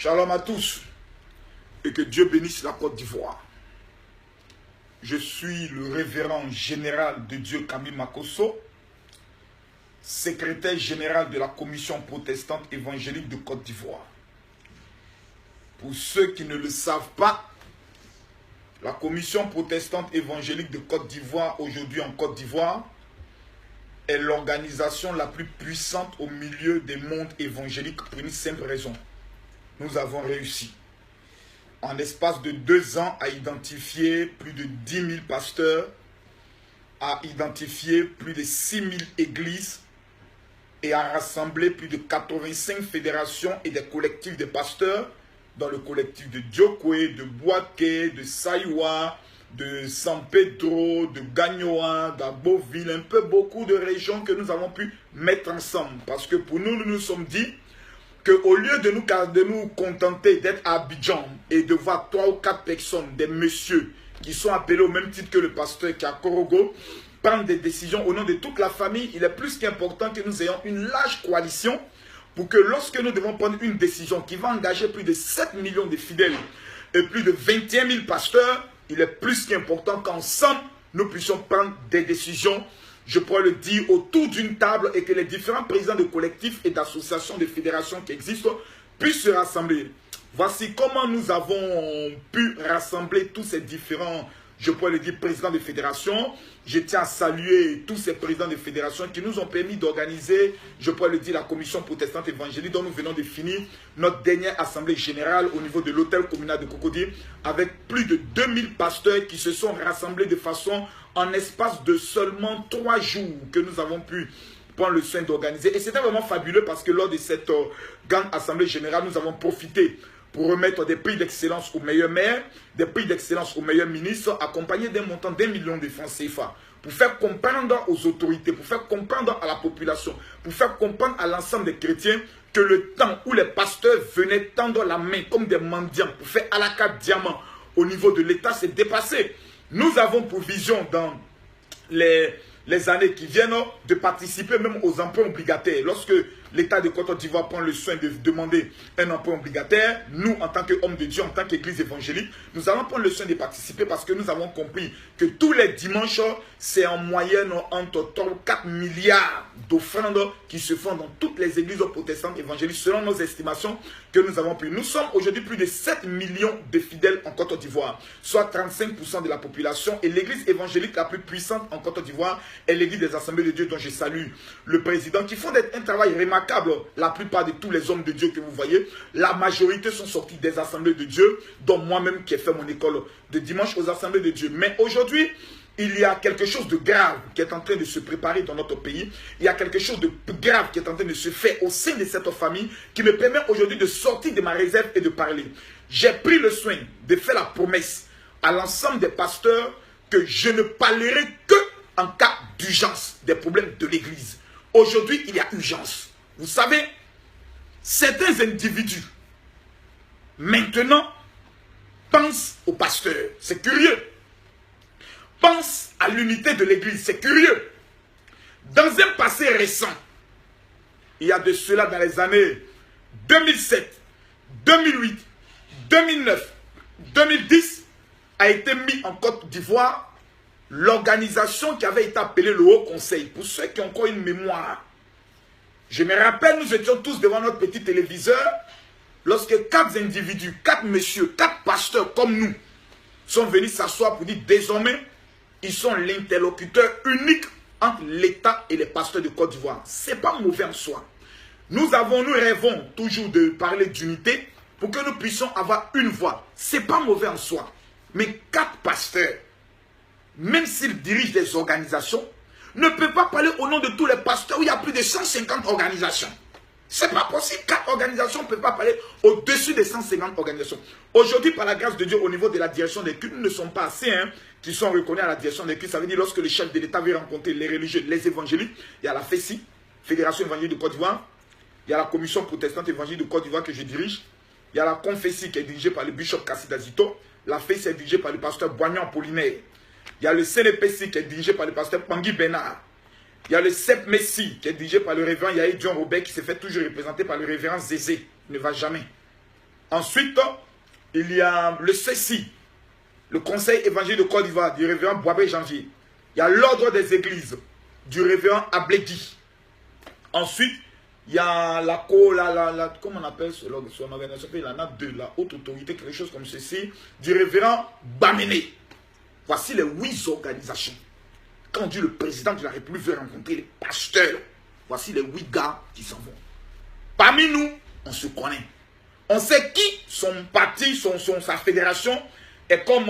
Shalom à tous et que Dieu bénisse la Côte d'Ivoire. Je suis le révérend général de Dieu Camille Makosso, secrétaire général de la Commission protestante évangélique de Côte d'Ivoire. Pour ceux qui ne le savent pas, la Commission protestante évangélique de Côte d'Ivoire, aujourd'hui en Côte d'Ivoire, est l'organisation la plus puissante au milieu des mondes évangéliques pour une simple raison. Nous avons réussi, en l'espace de 2 ans, à identifier plus de 10 000 pasteurs, à identifier plus de 6 000 églises et à rassembler plus de 85 fédérations et des collectifs de pasteurs, dans le collectif de Diokwe, de Boaké, de Saïwa, de San Pedro, de Gagnoa, d'Aboville, un peu beaucoup de régions que nous avons pu mettre ensemble. Parce que pour nous, nous nous sommes dit qu'au lieu de nous contenter d'être à Abidjan et de voir 3 ou 4 personnes, des messieurs qui sont appelés au même titre que le pasteur qui est à Korogo, prendre des décisions au nom de toute la famille, il est plus qu'important que nous ayons une large coalition pour que lorsque nous devons prendre une décision qui va engager plus de 7 millions de fidèles et plus de 21 000 pasteurs, il est plus qu'important qu'ensemble, nous puissions prendre des décisions, je pourrais le dire, autour d'une table et que les différents présidents de collectifs et d'associations, de fédérations qui existent puissent se rassembler. Voici comment nous avons pu rassembler tous ces différents, je pourrais le dire, présidents de fédérations. Je tiens à saluer tous ces présidents de fédérations qui nous ont permis d'organiser, je pourrais le dire, la commission protestante évangélique dont nous venons de finir notre dernière assemblée générale au niveau de l'hôtel communal de Cocody avec plus de 2000 pasteurs qui se sont rassemblés de façon en espace de seulement 3 jours que nous avons pu prendre le soin d'organiser. Et c'était vraiment fabuleux parce que lors de cette grande assemblée générale, nous avons profité pour remettre des prix d'excellence aux meilleurs maires, des prix d'excellence aux meilleurs ministres, accompagnés d'un montant d'1 million de francs CFA, pour faire comprendre aux autorités, pour faire comprendre à la population, pour faire comprendre à l'ensemble des chrétiens que le temps où les pasteurs venaient tendre la main comme des mendiants pour faire à la carte diamant au niveau de l'État, c'est dépassé. Nous avons pour vision dans les années qui viennent de participer même aux emprunts obligataires. Lorsque l'État de Côte d'Ivoire prend le soin de demander un emprunt obligataire, nous, en tant qu'hommes de Dieu, en tant qu'église évangélique, nous allons prendre le soin de participer parce que nous avons compris que tous les dimanches, c'est en moyenne entre 3 ou 4 milliards d'offrandes qui se font dans toutes les églises protestantes évangéliques, selon nos estimations que nous avons prises. Nous sommes aujourd'hui plus de 7 millions de fidèles en Côte d'Ivoire, soit 35% de la population, et l'église évangélique la plus puissante en Côte d'Ivoire est l'église des Assemblées de Dieu, dont je salue le président, qui font un travail remarquable. La plupart de tous les hommes de Dieu que vous voyez, la majorité sont sortis des Assemblées de Dieu, dont moi-même qui ai fait mon école de dimanche aux Assemblées de Dieu. Mais aujourd'hui, il y a quelque chose de grave qui est en train de se préparer dans notre pays. Il y a quelque chose de grave qui est en train de se faire au sein de cette famille qui me permet aujourd'hui de sortir de ma réserve et de parler. J'ai pris le soin de faire la promesse à l'ensemble des pasteurs que je ne parlerai que en cas d'urgence des problèmes de l'Église. Aujourd'hui, il y a urgence. Vous savez, certains individus, maintenant, pensent au pasteur. C'est curieux. Pensent à l'unité de l'Église. C'est curieux. Dans un passé récent, il y a de cela dans les années 2007, 2008, 2009, 2010, a été mis en Côte d'Ivoire l'organisation qui avait été appelée le Haut Conseil. Pour ceux qui ont encore une mémoire, je me rappelle, nous étions tous devant notre petit téléviseur lorsque 4 individus, 4 messieurs, 4 pasteurs comme nous sont venus s'asseoir pour dire désormais, ils sont l'interlocuteur unique entre l'État et les pasteurs de Côte d'Ivoire. Ce n'est pas mauvais en soi. Nous rêvons toujours de parler d'unité pour que nous puissions avoir une voix. Ce n'est pas mauvais en soi. Mais 4 pasteurs, même s'ils dirigent des organisations, ne peut pas parler au nom de tous les pasteurs où il y a plus de 150 organisations. Ce n'est pas possible. 4 organisations ne peuvent pas parler au-dessus des 150 organisations. Aujourd'hui, par la grâce de Dieu, au niveau de la direction des cultes, nous ne sommes pas assez qui sont reconnus à la direction des cultes. Ça veut dire lorsque le chef de l'État veut rencontrer les religieux, les évangéliques, il y a la FESI, Fédération évangélique de Côte d'Ivoire, il y a la commission protestante évangélique de Côte d'Ivoire que je dirige, il y a la Confessi qui est dirigée par le bishop Kassida Zito, la FESI est dirigée par le pasteur Boignan Apollinaire. Il y a le CNPC qui est dirigé par le pasteur Pangui Bernard. Il y a le CEP Messi qui est dirigé par le révérend Yahi John Robert qui se fait toujours représenter par le révérend Zézé. Il ne va jamais. Ensuite, il y a le CECI, le Conseil évangélique de Côte d'Ivoire, du révérend Boabé Janvier. Il y a l'Ordre des Églises, du révérend Abledi. Ensuite, il y a comment on appelle son organisation, il y en a deux, la haute autorité, quelque chose comme ceci, du révérend Bamené. Voici les 8 organisations. Quand dit le président de la République veut rencontrer les pasteurs, voici les 8 gars qui s'en vont. Parmi nous, on se connaît. On sait qui, son parti, sa fédération est comme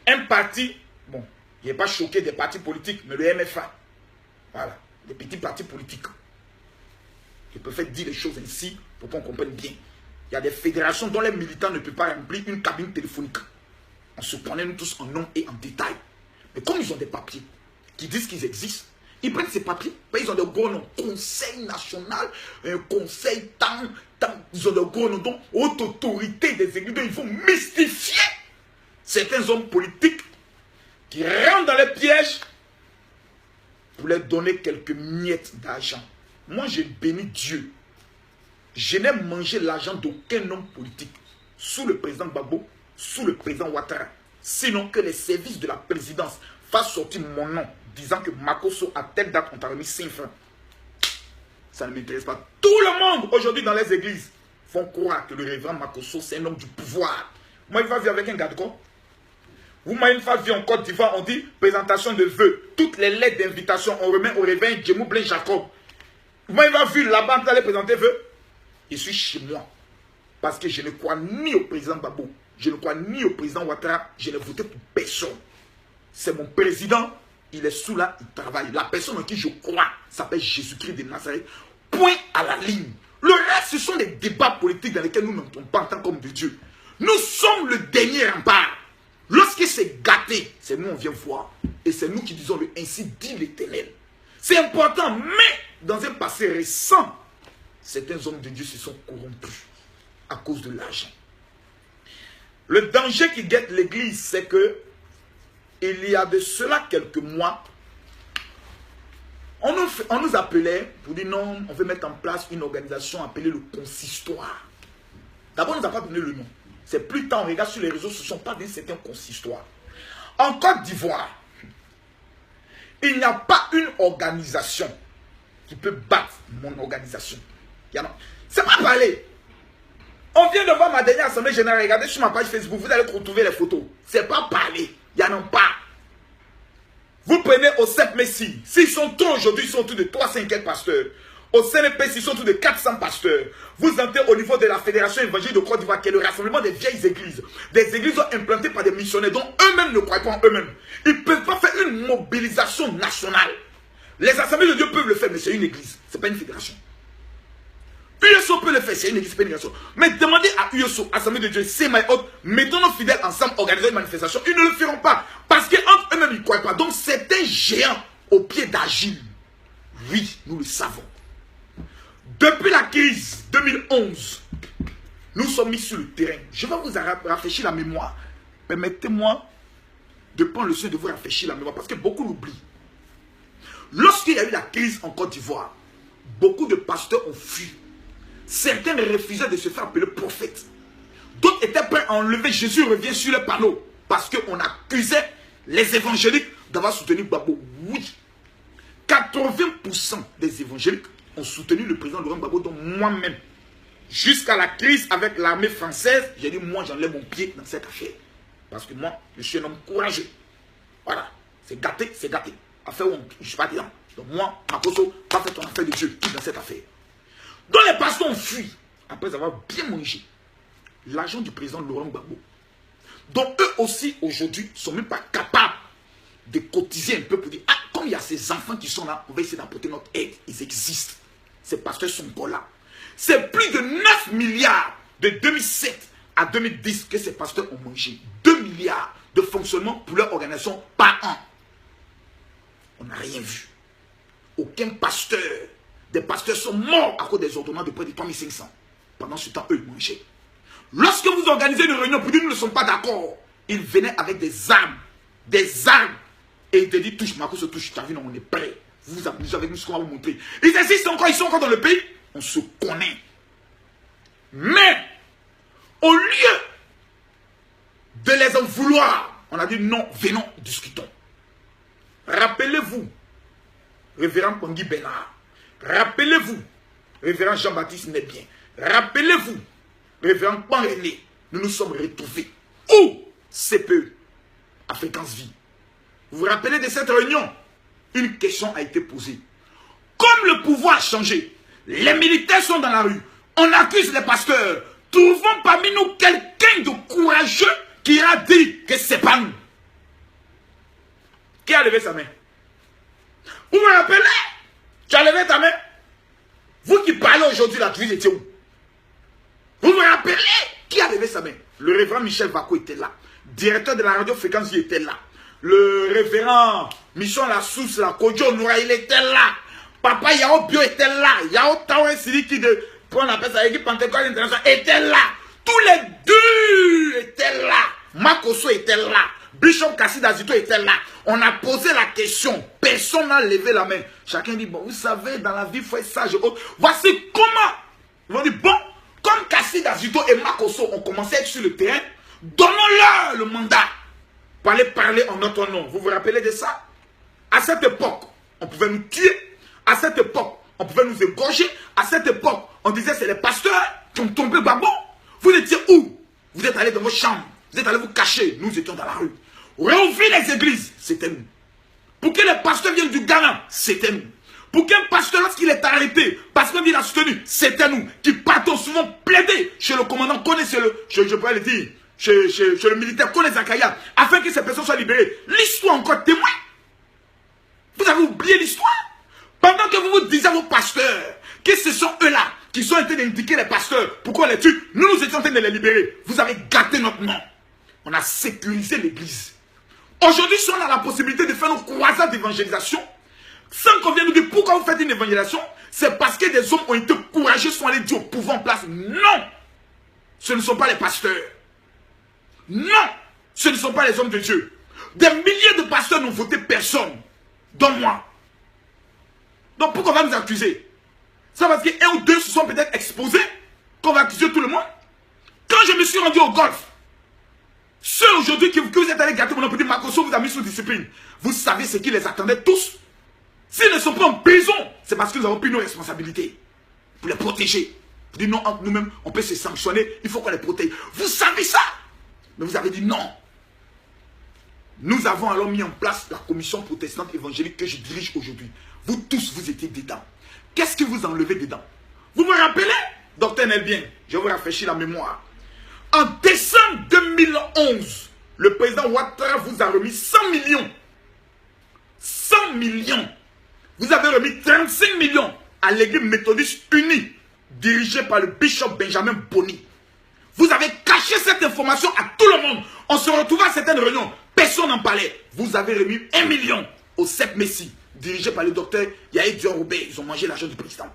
un parti. Bon, il n'est pas choqué des partis politiques, mais le MFA. Voilà, des petits partis politiques. Ils peuvent dire les choses ainsi pour qu'on comprenne bien. Il y a des fédérations dont les militants ne peuvent pas remplir une cabine téléphonique. On se connaît nous tous en nom et en détail. Mais comme ils ont des papiers qui disent qu'ils existent, ils prennent ces papiers, ils ont des gros noms. Conseil national, conseil ils ont des gros noms. Donc, haute autorité des églises, ils vont mystifier certains hommes politiques qui rentrent dans les pièges pour leur donner quelques miettes d'argent. Moi, j'ai béni Dieu. Je n'ai mangé l'argent d'aucun homme politique, sous le président Gbagbo, sous le président Ouattara. Sinon que les services de la présidence fassent sortir mon nom, disant que Makosso, à telle date, on t'a remis 5 francs. Ça ne m'intéresse pas. Tout le monde, aujourd'hui, dans les églises, font croire que le révérend Makosso, c'est un homme du pouvoir. Moi, il va vivre avec un gars de quoi? Vous m'avez une fois vu en Côte d'Ivoire, on dit présentation de vœux. Toutes les lettres d'invitation, on remet au révérend Djemou Blaise Jacob. Vous m'avez vu là-bas, vous allez présenter vœux. Je suis chez moi. Parce que je ne crois ni au président Gbagbo, je ne crois ni au président Ouattara, je n'ai voté pour personne. C'est mon président, il est sous là, il travaille. La personne en qui je crois s'appelle Jésus-Christ de Nazareth. Point à la ligne. Le reste, ce sont des débats politiques dans lesquels nous n'entendons pas en tant qu'homme de Dieu. Nous sommes le dernier rempart. Lorsque c'est gâté, c'est nous on vient voir. Et c'est nous qui disons le ainsi dit l'Éternel. C'est important, mais dans un passé récent, certains hommes de Dieu se sont corrompus à cause de l'argent. Le danger qui guette l'église, c'est que il y a de cela quelques mois, on nous appelait pour dire non, on veut mettre en place une organisation appelée le consistoire. D'abord, on ne nous a pas donné le nom. C'est plus tard, on regarde sur les réseaux, ce ne sont pas des certains consistoires. En Côte d'Ivoire, il n'y a pas une organisation qui peut battre mon organisation. C'est pas parler. On vient de voir ma dernière assemblée générale. Regardez sur ma page Facebook, vous allez retrouver les photos. C'est pas parler. Il n'y en a pas. Vous prenez au CEP Messi. S'ils sont tous aujourd'hui, ils sont tous de 3-5 pasteurs. Au CNP, ils sont tous de 400 pasteurs. Vous entrez au niveau de la Fédération évangélique de Côte d'Ivoire, qui est le rassemblement des vieilles églises. Des églises implantées par des missionnaires dont eux-mêmes ne croient pas en eux-mêmes. Ils ne peuvent pas faire une mobilisation nationale. Les assemblées de Dieu peuvent le faire, mais c'est une église. Ce n'est pas une fédération. USO peut le faire, c'est une église, c'est pas une fédération. Mais demandez à USO, Assemblée de Dieu, c'est my autre, mettons nos fidèles ensemble, organiser une manifestation. Ils ne le feront pas. Parce qu'entre eux-mêmes, ils ne croient pas. Donc c'est un géant au pied d'Agile. Oui, nous le savons. Depuis la crise 2011, nous sommes mis sur le terrain. Je vais vous rafraîchir la mémoire. Permettez-moi de prendre le soin de vous rafraîchir la mémoire parce que beaucoup l'oublient. Lorsqu'il y a eu la crise en Côte d'Ivoire, beaucoup de pasteurs ont fui. Certains refusaient de se faire appeler prophète. D'autres étaient prêts à enlever Jésus revient sur le panneau. Parce qu'on accusait les évangéliques d'avoir soutenu Gbagbo. Oui. 80% des évangéliques ont soutenu le président Laurent Gbagbo, dont moi-même. Jusqu'à la crise avec l'armée française, j'ai dit moi j'enlève mon pied dans cette affaire. Parce que moi, je suis un homme courageux. Voilà. C'est gâté, c'est gâté. Affaire où je ne suis pas dedans. Donc moi, Makosso, pas fait ton affaire de Dieu, qui dans cette affaire. Donc les pasteurs ont fui, après avoir bien mangé l'argent du président Laurent Gbagbo. Donc eux aussi, aujourd'hui, ne sont même pas capables de cotiser un peu pour dire, ah, comme il y a ces enfants qui sont là, on va essayer d'apporter notre aide. Ils existent. Ces pasteurs sont encore là. C'est plus de 9 milliards de 2007 à 2010 que ces pasteurs ont mangé. 2 milliards de fonctionnement pour leur organisation par an. On n'a rien vu. Aucun pasteur. Des pasteurs sont morts à cause des ordonnances de près de 3500. Pendant ce temps, eux, ils mangeaient. Lorsque vous organisez une réunion pour dire nous ne sommes pas d'accord, ils venaient avec des armes. Des armes. Et ils te disent touche, Marco se touche, tu as vu, non, on est prêt. Vous vous amusez avec nous, ce qu'on va vous montrer. Ils existent encore, ils sont encore dans le pays. On se connaît. Mais, Au lieu de les en vouloir, on a dit non, venons, discutons. Rappelez-vous, révérend Pangui Bénard. Rappelez-vous, révérend Jean-Baptiste Nebien. Rappelez-vous, révérend Pan René. Nous nous sommes retrouvés. Où CPE, à Fréquence Vie. Vous vous rappelez de cette réunion? Une question a été posée. Comme le pouvoir a changé, les militaires sont dans la rue, on accuse les pasteurs. Trouvons parmi nous quelqu'un de courageux qui a dit que c'est pas nous. Qui a levé sa main? Vous me rappelez? Tu as levé ta main? Vous qui parlez aujourd'hui là, vous étiez où? Vous me rappelez? Qui a levé sa main? Le révérend Michel Vako était là. Directeur de la radio Fréquence Vie était là. Le révérend Michon Lassous, la Kodjo Noura, il était là. Papa Yao Bio était là. Yao Taoué Siliki de, on appelle ça, l'équipe Pentecôte International, était là. Tous les deux étaient là. Makoso était là. Bishop Kassid Azito était là. On a posé la question. Personne n'a levé la main. Chacun dit, bon, vous savez, dans la vie, il faut être sage. Voici comment. Ils vont dire, bon, comme Kassid Azito et Makoso ont commencé à être sur le terrain, donnons-leur le mandat pour aller parler en notre nom. Vous vous rappelez de ça? À cette époque, on pouvait nous tuer. À cette époque, on pouvait nous égorger. À cette époque, on disait c'est les pasteurs qui ont tombé babon. Vous étiez où? Vous êtes allés dans vos chambres. Vous êtes allés vous cacher. Nous étions dans la rue. Réouvrir les églises, c'était nous. Pour que les pasteurs viennent du Ghana, c'était nous. Pour qu'un pasteur, lorsqu'il est arrêté, parce qu'il a soutenu, c'était nous. Qui partons souvent plaider chez le commandant, connaissez-le, je pourrais le dire, chez le militaire, connaissez Zakaya, afin que ces personnes soient libérées. L'histoire encore témoin. Vous avez oublié l'histoire? Pendant que vous vous disiez à vos pasteurs que ce sont eux-là qui sont en train d'indiquer les pasteurs, pourquoi on les tue, nous étions en train de les libérer. Vous avez gâté notre nom. On a sécurisé l'église. Aujourd'hui, si on a la possibilité de faire nos croisades d'évangélisation, sans qu'on vienne nous dire pourquoi vous faites une évangélisation, c'est parce que des hommes ont été courageux, sont allés dire au pouvoir en place. Non! Ce ne sont pas les pasteurs. Non! Ce ne sont pas les hommes de Dieu. Des milliers de pasteurs n'ont voté personne, dont moi. Donc pourquoi on va nous accuser? C'est parce qu'un ou deux se sont peut-être exposés qu'on va accuser tout le monde. Quand je me suis rendu au golf, ceux aujourd'hui que vous êtes allés gâter mon petit Makoso vous a mis sous discipline. Vous savez ce qui les attendait tous. S'ils ne sont pas en prison, c'est parce que nous avons pris nos responsabilités pour les protéger. Vous dites non, entre nous-mêmes, on peut se sanctionner, il faut qu'on les protège. Vous savez ça? Mais vous avez dit non. Nous avons alors mis en place la commission protestante évangélique que je dirige aujourd'hui. Vous tous, vous étiez dedans. Qu'est-ce que vous enlevez dedans? Vous me rappelez, docteur Nelbien, je vous rafraîchis la mémoire. En décembre 2011, le président Ouattara vous a remis 100 millions. 100 millions. Vous avez remis 35 millions à l'église méthodiste unie, dirigée par le bishop Benjamin Boni. Vous avez caché cette information à tout le monde. On se retrouvait à certaines réunions. Personne n'en parlait. Vous avez remis 1 million au CEP Messi, dirigé par le docteur Yaïd Dior Robert. Ils ont mangé l'argent du président.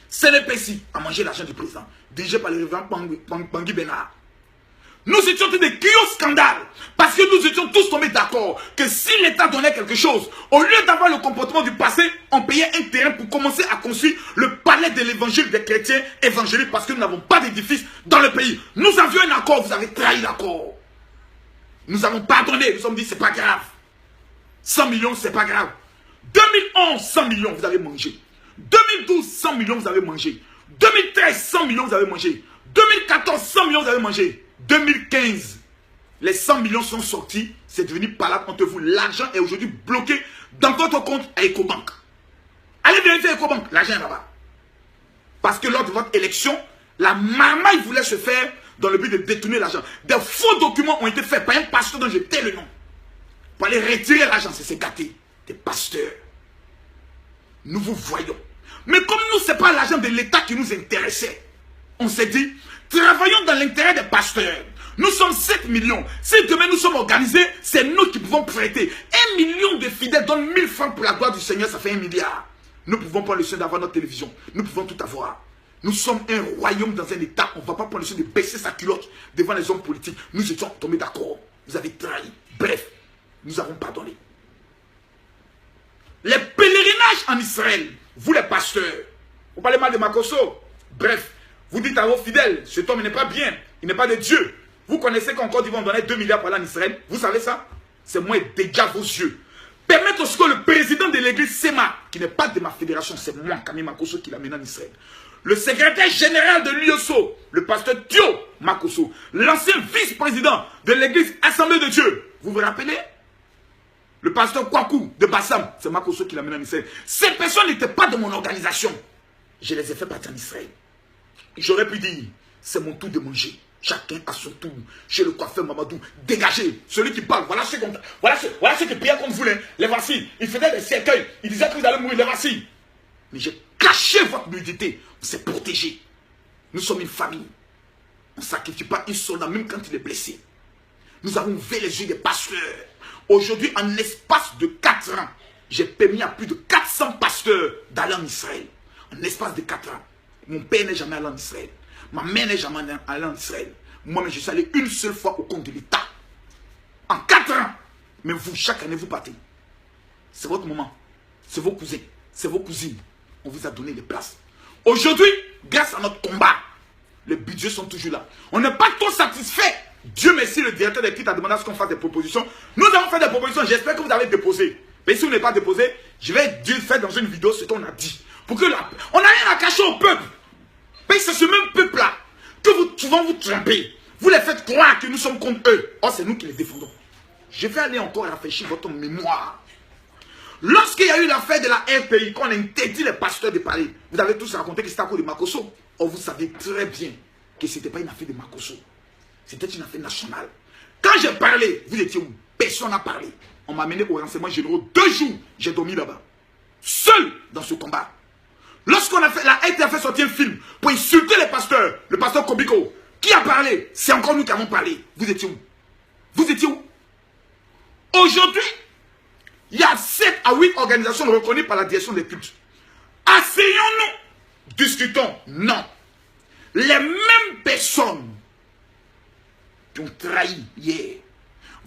CNPC a mangé l'argent du président, dirigé par le révérend Pangui Bénard. Nous étions tous des criés au scandale. Parce que nous étions tous tombés d'accord que si l'État donnait quelque chose, au lieu d'avoir le comportement du passé, on payait un terrain pour commencer à construire le palais de l'évangile des chrétiens évangéliques parce que nous n'avons pas d'édifice dans le pays. Nous avions un accord, vous avez trahi l'accord. Nous avons pardonné, nous sommes dit c'est pas grave. 100 millions, c'est pas grave. 2011, 100 millions, vous avez mangé. 2012, 100 millions, vous avez mangé. 2013, 100 millions, vous avez mangé. 2014, 100 millions, vous avez mangé. 2015, les 100 millions sont sortis, c'est devenu palable entre vous. L'argent est aujourd'hui bloqué dans votre compte à Ecobank. Allez vérifier Ecobank, l'argent est là-bas. Parce que lors de votre élection, la marmaille voulait se faire dans le but de détourner l'argent. Des faux documents ont été faits par un pasteur dont je tais le nom. Pour aller retirer l'argent, c'est gâté. Des pasteurs. Nous vous voyons. Mais comme nous, ce n'est pas l'argent de l'État qui nous intéressait, on s'est dit, travaillons dans l'intérêt des pasteurs. Nous sommes 7 millions. Si demain nous sommes organisés, c'est nous qui pouvons prêter. 1 million de fidèles donnent 1000 francs pour la gloire du Seigneur, ça fait 1 milliard. Nous pouvons prendre le soin d'avoir notre télévision. Nous pouvons tout avoir. Nous sommes un royaume dans un État. On ne va pas prendre le soin de baisser sa culotte devant les hommes politiques. Nous étions tombés d'accord. Vous avez trahi. Bref, nous avons pardonné. Les pèlerinages en Israël, vous les pasteurs, vous parlez mal de Makoso. Bref, vous dites à vos fidèles, cet homme n'est pas bien. Il n'est pas de Dieu. Vous connaissez qu'en Côte d'Ivoire, on donnait 2 milliards pour aller en Israël. Vous savez ça? C'est moi et dégage vos yeux. Permettez aussi que le président de l'église SEMA, qui n'est pas de ma fédération, c'est moi, Kami Makosso, qui l'amène en Israël. Le secrétaire général de l'USO, le pasteur Thio Makosso, l'ancien vice-président de l'église Assemblée de Dieu. Vous vous rappelez? Le pasteur Kwaku de Bassam, c'est Makosso qui l'amène en Israël. Ces personnes n'étaient pas de mon organisation. Je les ai fait partir en Israël. J'aurais pu dire, c'est mon tour de manger. Chacun a son tour. Chez le coiffeur Mamadou, dégagez. Celui qui parle, voilà ceux qui priaient contre vous. Les voici. Ils faisaient des cercueils. Ils disaient que vous allez mourir. Les voici. Mais j'ai caché votre nudité. On s'est protégé. Nous sommes une famille. On ne sacrifie pas une soldat, même quand il est blessé. Nous avons ouvert les yeux des pasteurs. Aujourd'hui, en l'espace de 4 ans, j'ai permis à plus de 400 pasteurs d'aller en Israël. En l'espace de 4 ans. Mon père n'est jamais allé en Israël. Ma mère n'est jamais allée en Israël. Moi-même, je suis allé une seule fois au compte de l'État. En 4 ans. Mais vous, chaque année, vous partez. C'est votre moment. C'est vos cousins. C'est vos cousines. On vous a donné les places. Aujourd'hui, grâce à notre combat, les budgets sont toujours là. On n'est pas trop satisfait. Dieu merci, le directeur des cultes a demandé à ce qu'on fasse des propositions. Nous avons fait des propositions. J'espère que vous avez déposé. Mais si vous n'avez pas déposé, je vais faire dans une vidéo ce qu'on a dit. Pour que on n'a rien à cacher au peuple. Mais c'est ce même peuple-là que vous souvent vous trompez. Vous les faites croire que nous sommes contre eux. Or, c'est nous qui les défendons. Je vais aller encore rafraîchir votre mémoire. Lorsqu'il y a eu l'affaire de la RPI, qu'on a interdit les pasteurs de parler, vous avez tous raconté que c'était à cause de Makosso. Or, vous savez très bien que ce n'était pas une affaire de Makosso. C'était une affaire nationale. Quand j'ai parlé, vous étiez où? Personne n'a parlé. On m'a amené au renseignement généraux. 2 jours, j'ai dormi là-bas. Seul dans ce combat. Lorsqu'on a fait, la RT a fait sortir un film pour insulter les pasteurs, le pasteur Kobiko, qui a parlé? C'est encore nous qui avons parlé. Vous étiez où? Vous étiez où? Aujourd'hui, il y a 7 à 8 organisations reconnues par la direction des cultes. Asseyons-nous, discutons. Non. Les mêmes personnes qui ont trahi hier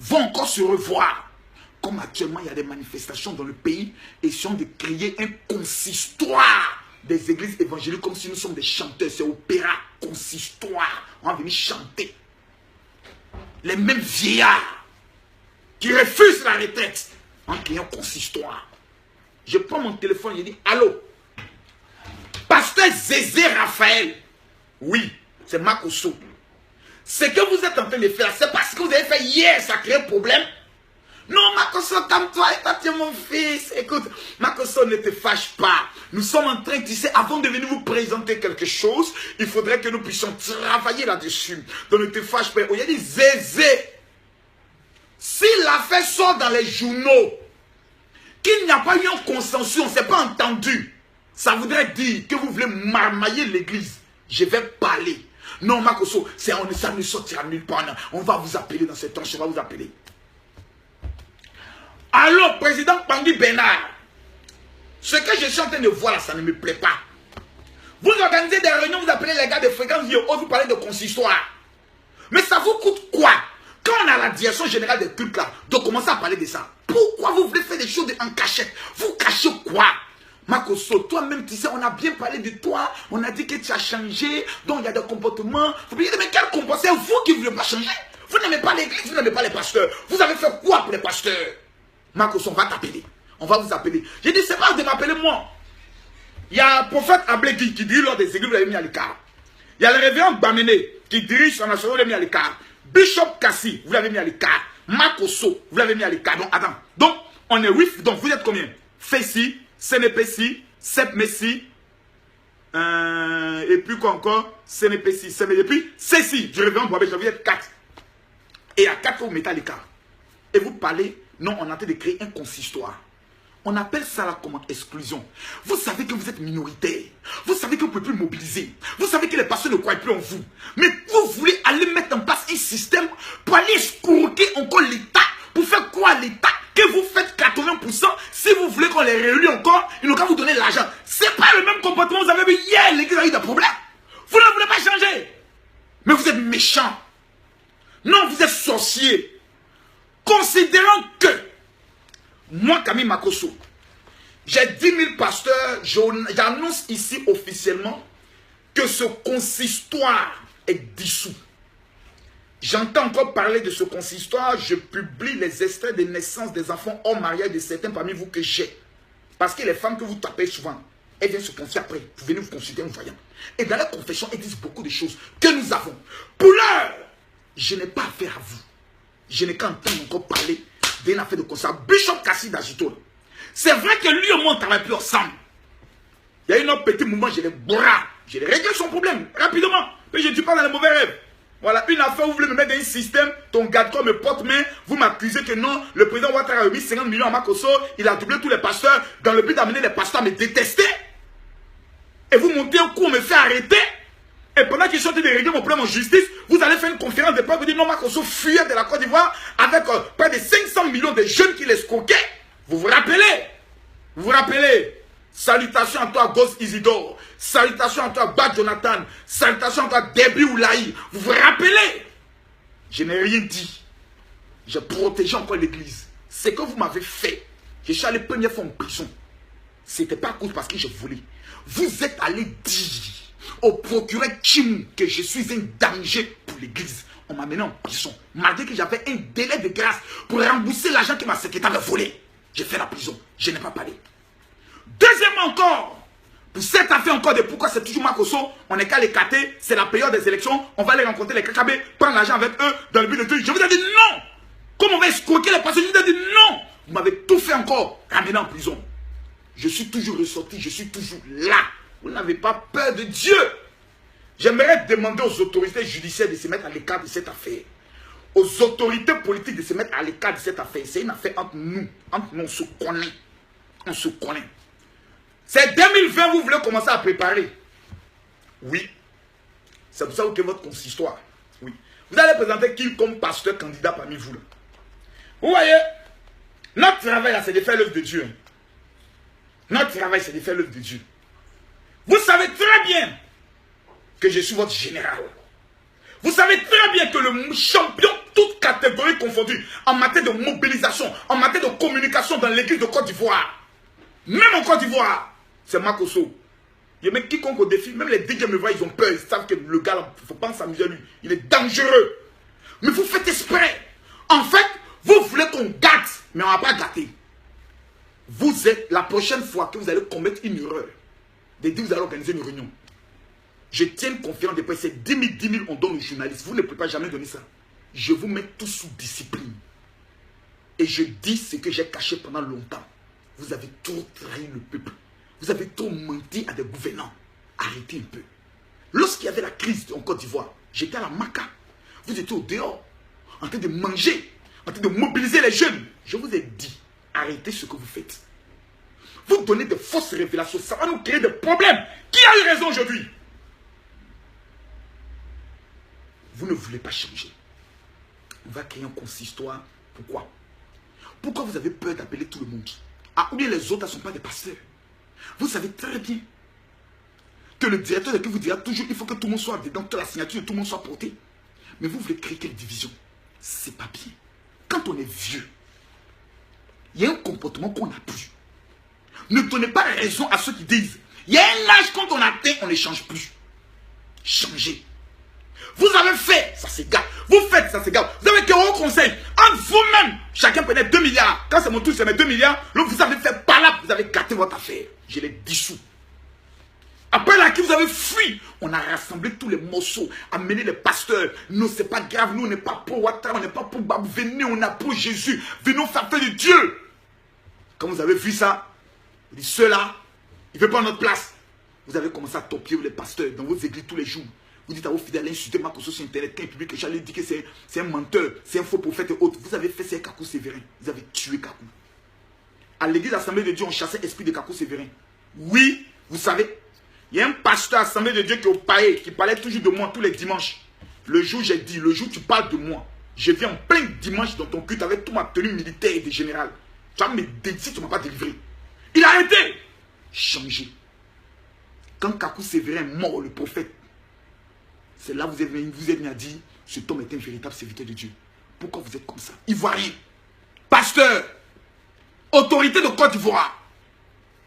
vont encore se revoir. Comme actuellement, il y a des manifestations dans le pays, essayant de créer un consistoire des églises évangéliques comme si nous sommes des chanteurs. C'est opéra, consistoire. On va venir chanter. Les mêmes vieillards qui refusent la retraite en créant consistoire. Je prends mon téléphone et je dis, allô, pasteur Zézé Raphaël. Oui, c'est Makosso. Ce que vous êtes en train de faire, c'est parce que vous avez fait hier, ça crée problème. Non, Makosso, calme-toi, tu es mon fils. Écoute, Makosso, ne te fâche pas. Nous sommes en train, tu sais, avant de venir vous présenter quelque chose, il faudrait que nous puissions travailler là-dessus. Donc ne te fâche pas. Il y a dit Zézé. Si l'affaire sort dans les journaux, qu'il n'y a pas eu un consensus, on ne s'est pas entendu, ça voudrait dire que vous voulez marmailler l'église. Je vais parler. Non, Makosso, ça ne sortira nulle part. On va vous appeler dans ce temps, on va vous appeler. Alors, président Pangui Bernard, ce que je suis en train de voir là, ça ne me plaît pas. Vous organisez des réunions, vous appelez les gars de fréquence vidéo, vous parlez de consistoire. Mais ça vous coûte quoi? Quand on a la direction générale des cultes là, de commencer à parler de ça. Pourquoi vous voulez faire des choses en cachette? Vous cachez quoi? Makosso, toi-même, tu sais, on a bien parlé de toi, on a dit que tu as changé, donc il y a des comportements. Vous me dites, mais quel comportement? C'est vous qui ne voulez pas changer. Vous n'aimez pas l'église, vous n'aimez pas les pasteurs. Vous avez fait quoi pour les pasteurs? Makosso, on va t'appeler. On va vous appeler. J'ai dit, c'est pas de m'appeler moi. Il y a un prophète Ablegui qui dirige lors des églises, vous l'avez mis à l'écart. Il y a le révérend Bamené qui dirige son nation, vous l'avez mis à l'écart. Bishop Kassi, vous l'avez mis à l'écart. Makosso, vous l'avez mis à l'écart. Donc, attends. Donc, on est 8. Donc, vous êtes combien? Fessi, Sénépessi, Sep Messi, et puis quoi encore? Sénépessi, et puis Céci, du révérend Boabé, vous êtes 4. Et à 4, vous mettez à l'écart. Et vous parlez, non, on est en train de créer un consistoire. On appelle ça la commande exclusion. Vous savez que vous êtes minoritaire. Vous savez que vous ne pouvez plus mobiliser. Vous savez que les pasteurs ne croient plus en vous. Mais vous voulez aller mettre en place un système pour aller escroquer encore l'État. Pour faire quoi à l'État? Que vous faites 80%. Si vous voulez qu'on les réunisse encore, ils n'ont qu'à vous donner l'argent. C'est pas le même comportement que vous avez vu hier. L'église a eu des problèmes. Vous ne voulez pas changer. Mais vous êtes méchants. Non, vous êtes sorciers. Considérant que moi, Kami Makosso, j'ai 10 000 pasteurs, j'annonce ici officiellement que ce consistoire est dissous. J'entends encore parler de ce consistoire, je publie les extraits de naissance des enfants hors mariage de certains parmi vous que j'ai. Parce que les femmes que vous tapez souvent, elles viennent se confier après. Vous venez vous consulter en voyant. Et dans la confession, elles disent beaucoup de choses que nous avons. Pour l'heure, je n'ai pas affaire à vous. Je n'ai qu'à entendre encore parler d'une affaire de constat. Bishop Kassi d'Agito. C'est vrai que lui et moi, on ne travaille plus ensemble. Il y a eu un autre petit moment, je l'ai bourra. Je l'ai réglé son problème rapidement. Mais je ne suis pas dans les mauvais rêves. Voilà, une affaire où vous voulez me mettre dans un système, ton gâteau me porte main, vous m'accusez que non, le président Ouattara a remis 50 millions à Makosso, il a doublé tous les pasteurs dans le but d'amener les pasteurs à me détester. Et vous montez un coup, on me fait arrêter. Et pendant que je suis en train de régler mon problème en justice, vous allez faire une conférence de presse, vous dites non, Makosso fuyait de la Côte d'Ivoire avec près de 500 millions de jeunes qui l'escroquaient. Vous vous rappelez? Vous vous rappelez? Salutations à toi, Ghost Isidore. Salutations à toi, Bad Jonathan. Salutations à toi, Debbie Oulaï. Vous vous rappelez? Je n'ai rien dit. J'ai protégé encore l'église. Ce que vous m'avez fait, je suis allé première fois en prison. Ce n'était pas à cause parce que je voulais. Vous êtes allé dire au procureur Kim que je suis un danger pour l'église. On m'a mené en prison. Malgré que j'avais un délai de grâce pour rembourser l'argent que ma secrétaire avait volé. J'ai fait la prison. Je n'ai pas parlé. Deuxièmement encore, pour cette affaire encore de pourquoi c'est toujours Makosso, on n'est qu'à l'écarter, c'est la période des élections, on va aller rencontrer les KKB, prendre l'argent avec eux dans le but de dire, je vous ai dit non. Comme on va escroquer les personnes, je vous ai dit non. Vous m'avez tout fait encore, ramené en prison. Je suis toujours ressorti, je suis toujours là. Vous n'avez pas peur de Dieu. J'aimerais demander aux autorités judiciaires de se mettre à l'écart de cette affaire. Aux autorités politiques de se mettre à l'écart de cette affaire. C'est une affaire entre nous. Entre nous, on se connaît. On se connaît. C'est 2020, vous voulez commencer à préparer. Oui. C'est pour ça que votre consistoire. Oui. Vous allez présenter qui comme pasteur candidat parmi vous là. Vous voyez, notre travail là, c'est de faire l'œuvre de Dieu. Notre travail, c'est de faire l'œuvre de Dieu. Vous savez très bien que je suis votre général. Vous savez très bien que le champion, toute catégorie confondue, en matière de mobilisation, en matière de communication dans l'église de Côte d'Ivoire, même en Côte d'Ivoire, c'est Makosso. Il y a quiconque au défi, même les DJ me voient, ils ont peur, ils savent que le gars, il ne faut pas s'amuser à lui. Il est dangereux. Mais vous faites exprès. En fait, vous voulez qu'on gâte, mais on ne va pas gâter. Vous êtes, la prochaine fois que vous allez commettre une erreur, de dire que vous allez organiser une réunion. Je tiens une conférence de presse, c'est 10 000, on donne aux journalistes. Vous ne pouvez pas jamais donner ça. Je vous mets tout sous discipline. Et je dis ce que j'ai caché pendant longtemps. Vous avez trop trahi le peuple. Vous avez trop menti à des gouvernants. Arrêtez un peu. Lorsqu'il y avait la crise en Côte d'Ivoire, j'étais à la Maca. Vous étiez au dehors, en train de manger, en train de mobiliser les jeunes. Je vous ai dit, arrêtez ce que vous faites. Vous donnez de fausses révélations, ça va nous créer des problèmes. Qui a eu raison aujourd'hui? Vous ne voulez pas changer. On va créer un consistoire. Pourquoi? Pourquoi vous avez peur d'appeler tout le monde? Ah, ou bien les autres ne sont pas des pasteurs. Vous savez très bien que le directeur de qui vous dira toujours il faut que tout le monde soit dedans, que la signature de tout le monde soit portée. Mais vous voulez créer quelle division? C'est pas bien. Quand on est vieux, il y a un comportement qu'on n'a plus. Ne donnez pas raison à ceux qui disent il y a un âge quand on atteint, on ne change plus. Changez. Vous avez fait, ça s'égale. Vous faites, ça s'égale. Vous avez qu'un haut conseil. Entre vous-même, chacun prenait 2 milliards. Quand c'est mon tour, c'est mes 2 milliards. L'autre, vous avez fait par là, vous avez gâté votre affaire. Je l'ai dissous. Après là, qui vous avez fui, on a rassemblé tous les morceaux, amené les pasteurs. Non, c'est pas grave, nous, on n'est pas pour Ouattara, on n'est pas pour Babou. Venez, on a pour Jésus. Venons faire de Dieu. Quand vous avez vu ça, vous dites, ceux-là, ils ne veulent pas notre place. Vous avez commencé à topier les pasteurs dans vos églises tous les jours. Vous dites à vos fidèles, insultez Makosso sur Internet, quand il publie que j'allais dire que c'est un menteur, c'est un faux prophète et autres. Vous avez fait ça avec Kakou Sévérin. Vous avez tué Kakou. À l'église Assemblée de Dieu, on chassait l'esprit de Kakou Sévérin. Oui, vous savez, il y a un pasteur Assemblée de Dieu qui est au Paé, qui parlait toujours de moi tous les dimanches. Le jour, j'ai dit, le jour où tu parles de moi, je viens en plein dimanche dans ton culte avec toute ma tenue militaire et de général. Tu vas me dédier, tu ne m'as pas délivré. Il a arrêté. Changé. Quand Kakou Sévérin est mort, le prophète, c'est là que vous êtes venu à dire, cet homme est un véritable serviteur de Dieu. Pourquoi vous êtes comme ça? Ivoirien, pasteur, autorité de Côte d'Ivoire.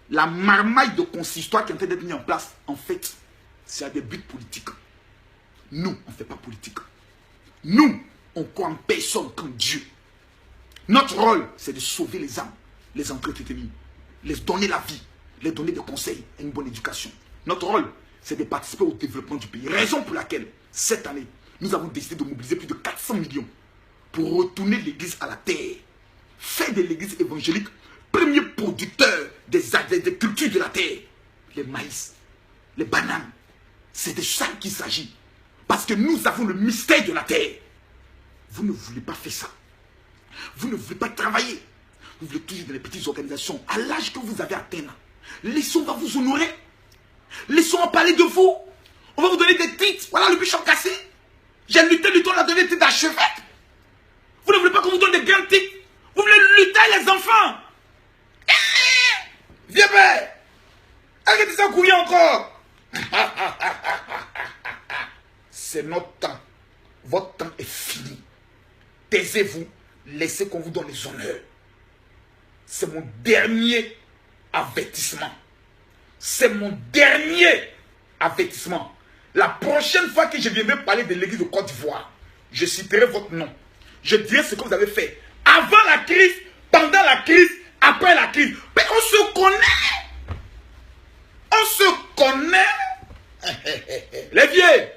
La marmaille de consistoire qui est en train d'être mise en place, en fait, c'est à des buts politiques. Nous, on ne fait pas politique. Nous, on croit en personne qu'en Dieu. Notre rôle, c'est de sauver les âmes, les entretenir, les donner la vie, les donner des conseils et une bonne éducation. Notre rôle, c'est de participer au développement du pays. Raison pour laquelle, cette année, nous avons décidé de mobiliser plus de 400 millions pour retourner l'église à la terre. Faire de l'église évangélique premier producteur des cultures de la terre. Les maïs, les bananes. C'est de ça qu'il s'agit. Parce que nous avons le mystère de la terre. Vous ne voulez pas faire ça. Vous ne voulez pas travailler. Vous voulez toujours dans les petites organisations. À l'âge que vous avez atteint, laissons va vous honorer. Laissons parler de vous. On va vous donner des titres. Voilà le bichon cassé. J'ai lutté, on a donné des titres d'archevêque. Vous ne voulez pas qu'on vous donne des grands titres. Vous voulez lutter les enfants. Viens père. Arrêtez ça couiller encore. C'est notre temps. Votre temps est fini. Taisez-vous. Laissez qu'on vous donne les honneurs. C'est mon dernier avertissement. C'est mon dernier avertissement. La prochaine fois que je viendrai parler de l'église de Côte d'Ivoire, je citerai votre nom. Je dirai ce que vous avez fait. Avant la crise, pendant la crise, après la crise. Mais on se connaît. On se connaît. Les vieux.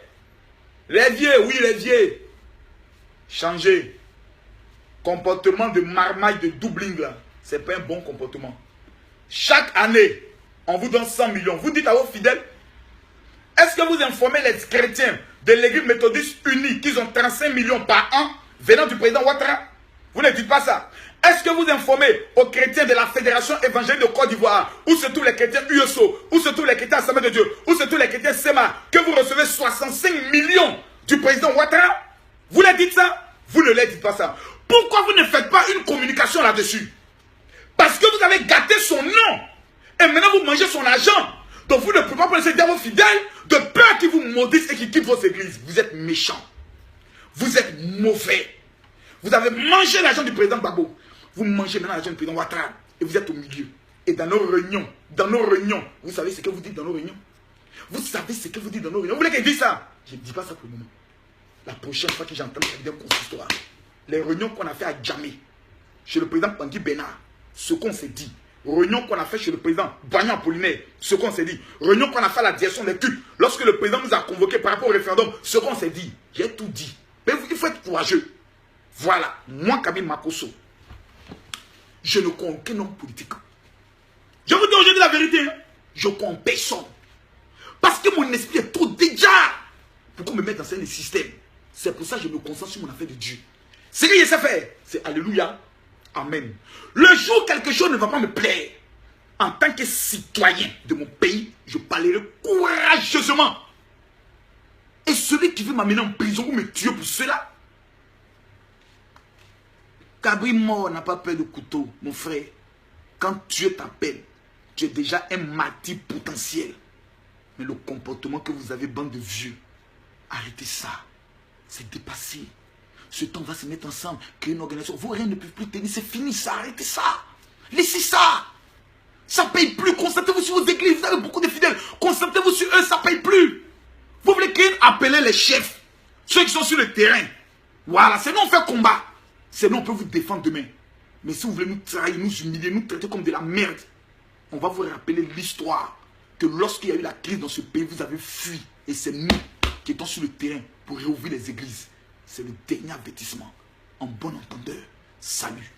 Les vieux, oui, les vieux. Changez. Comportement de marmaille, de doubling là. C'est pas un bon comportement. Chaque année, on vous donne 100 millions. Vous dites à vos fidèles, est-ce que vous informez les chrétiens de l'église méthodiste unie qu'ils ont 35 millions par an venant du président Ouattara? Vous ne dites pas ça. Est-ce que vous informez aux chrétiens de la Fédération évangélique de Côte d'Ivoire, ou surtout les chrétiens USO, ou surtout les chrétiens Assemblée de Dieu, ou surtout les chrétiens SEMA, que vous recevez 65 millions du président Ouattara? Vous leur dites ça? Vous ne leur dites pas ça. Pourquoi vous ne faites pas une communication là-dessus? Parce que vous avez gâté son nom. Et maintenant vous mangez son argent. Donc vous ne pouvez pas laisser dire à vos fidèles de peur qu'ils vous maudissent et qu'ils quittent vos églises. Vous êtes méchants. Vous êtes mauvais. Vous avez mangé l'argent du président Gbagbo. Vous mangez maintenant l'argent du président Ouattara. Et vous êtes au milieu. Et dans nos réunions, vous savez ce que vous dites dans nos réunions? Vous savez ce que vous dites dans nos réunions? Vous voulez que je dise ça? Je ne dis pas ça pour le moment. La prochaine fois que j'entends la consistoire, les réunions qu'on a fait à Djamé, chez le président Pangui Bénard, ce qu'on s'est dit. Réunion qu'on a fait chez le président Bagnan Apollinaire, ce qu'on s'est dit. Réunion qu'on a fait à la direction des cultes, lorsque le président nous a convoqués par rapport au référendum, ce qu'on s'est dit. J'ai tout dit. Mais il faut être courageux. Voilà, moi, Camille Makosso, je ne compte aucun homme politique. Je vous dis aujourd'hui la vérité, hein? Je compte personne. Parce que mon esprit est trop déjà. Pourquoi me mettre dans un système? C'est pour ça que je me concentre sur mon affaire de Dieu. Ce que je sais faire, c'est Alléluia. Amen. Le jour où quelque chose ne va pas me plaire, en tant que citoyen de mon pays, je parlerai courageusement. Et celui qui veut m'amener en prison ou me tuer pour cela, Cabri mort n'a pas peur de couteau, mon frère. Quand Dieu t'appelle, tu es déjà un martyr potentiel. Mais le comportement que vous avez, bande de vieux, arrêtez ça. C'est dépassé. Ce temps va se mettre ensemble, créer une organisation. Vos rien ne peuvent plus tenir, c'est fini ça, arrêtez ça. Laissez ça. Ça ne paye plus. Concentrez-vous sur vos églises, vous avez beaucoup de fidèles. Concentrez-vous sur eux, ça ne paye plus. Vous voulez appeler les chefs, ceux qui sont sur le terrain. Voilà, c'est nous on fait combat. C'est nous on peut vous défendre demain. Mais si vous voulez nous trahir, nous humilier, nous traiter comme de la merde, on va vous rappeler l'histoire que lorsqu'il y a eu la crise dans ce pays, vous avez fui. Et c'est nous qui étions sur le terrain pour réouvrir les églises. C'est le dernier avertissement. En bon entendeur, salut.